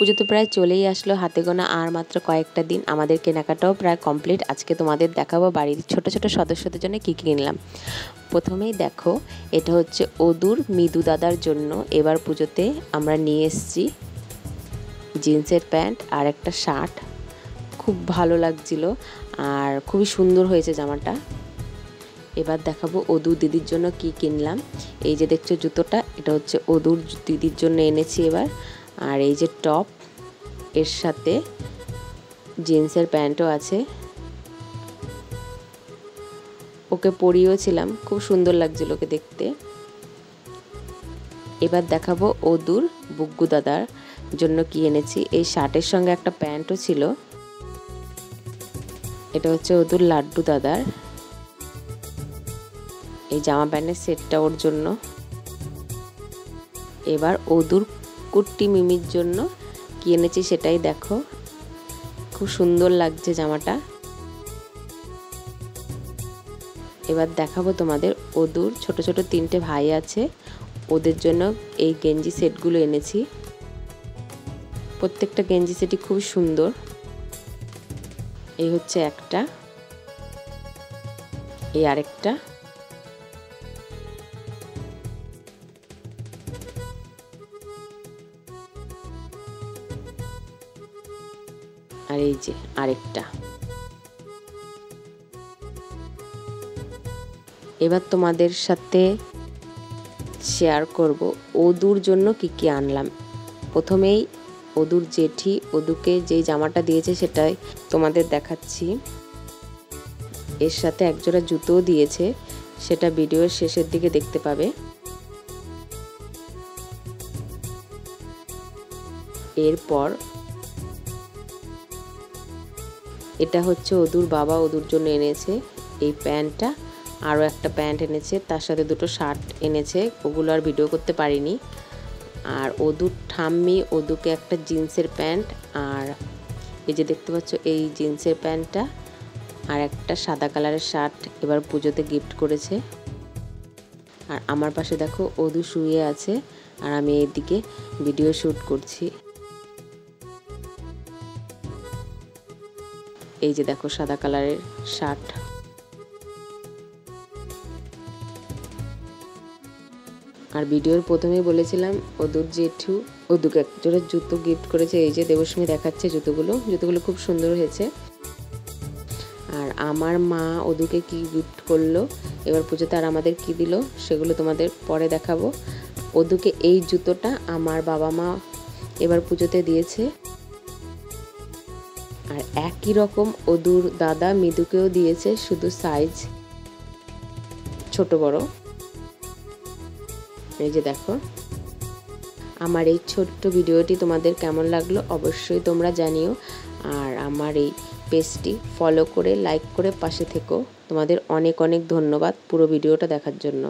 পুজো তো প্রায় চলেই আসলো, হাতে গোনা আর মাত্র কয়েকটা দিন। আমাদের কেনাকাটাও প্রায় কমপ্লিট। আজকে তোমাদের দেখাবো বাড়ির ছোট ছোট সদস্যদের জন্য কী কী কিনলাম। প্রথমেই দেখো, এটা হচ্ছে অদূর মৃদু দাদার জন্য এবার পুজোতে আমরা নিয়ে এসেছি জিন্সের প্যান্ট আর একটা শার্ট। খুব ভালো লাগছিল আর খুবই সুন্দর হয়েছে জামাটা। এবার দেখাবো অদূর দিদির জন্য কি কিনলাম। এই যে দেখছো জুতোটা, এটা হচ্ছে অদূর দিদির জন্য এনেছি এবার। আর এই যে টপ, এর সাথে জিন্সের প্যান্টও আছে, ওকে পরিয়েছিলাম, খুব সুন্দর লাগছিল ওকে দেখতে। এবার দেখাবো অদূর বুগ্গু দাদার জন্য কি এনেছি। এই শার্টের সঙ্গে একটা প্যান্টও ছিল। এটা হচ্ছে অদূর লাড্ডু দাদার, এই জামা প্যান্টের সেটটা ওর জন্য। এবার অদূর কুট্টি মিমির জন্য কি এনেছি সেটাই দেখো, খুব সুন্দর লাগছে জামাটা। এবার দেখাবো তোমাদের অদূর ছোট ছোট 3টে ভাই আছে, ওদের জন্য এই গেঞ্জি সেটগুলো এনেছি। প্রত্যেকটা গেঞ্জি সেটই খুব সুন্দর। এই হচ্ছে একটা, এই আরেকটা, আর এই যে আরেকটা। এবার তোমাদের সাথে শেয়ার করব অদূর জন্য কি কি আনলাম। প্রথমেই অদূর জেঠি অদূকে যেই জামাটা দিয়েছে সেটাই তোমাদের দেখাচ্ছি। এর সাথে একজোড়া জুতোও দিয়েছে, সেটা ভিডিওর শেষের দিকে দেখতে পাবে। এরপর এটা হচ্ছে অদূর বাবা অদূর জন্য এনেছে এই প্যান্টটা, আরও একটা প্যান্ট এনেছে, তার সাথে 2টো শার্ট এনেছে, ওগুলো আর ভিডিও করতে পারিনি। আর অদূর ঠাম্মি অদূকে একটা জিন্সের প্যান্ট, আর এই যে দেখতে পাচ্ছ এই জিন্সের প্যান্টটা আর একটা সাদা কালারের শার্ট এবার পুজোতে গিফট করেছে। আর আমার পাশে দেখো অদূর শুয়ে আছে আর আমি এইদিকে ভিডিও শ্যুট করছি। এই যে দেখো সাদা কালারের শার্ট। আর ভিডিওর প্রথমেই বলেছিলাম অদূর জেঠু অদূকে একজোড়া জুতো গিফট করেছে। এই যে দেবস্মী দেখাচ্ছে জুতোগুলো খুব সুন্দর হয়েছে। আর আমার মা অদূকে কি গিফট করলো এবার পুজোতে, আর আমাদের কি দিল সেগুলো তোমাদের পরে দেখাবো। অদূকে এই জুতোটা আমার বাবা মা এবার পুজোতে দিয়েছে। আর একই রকম অদূর দাদা মৃদুকেও দিয়েছে, শুধু সাইজ ছোট বড়। এই যে দেখো, আমার এই ছোট্ট ভিডিওটি তোমাদের কেমন লাগলো অবশ্যই তোমরা জানিও। আর আমার এই পেজটি ফলো করে লাইক করে পাশে থেকো। তোমাদের অনেক অনেক ধন্যবাদ পুরো ভিডিওটা দেখার জন্য।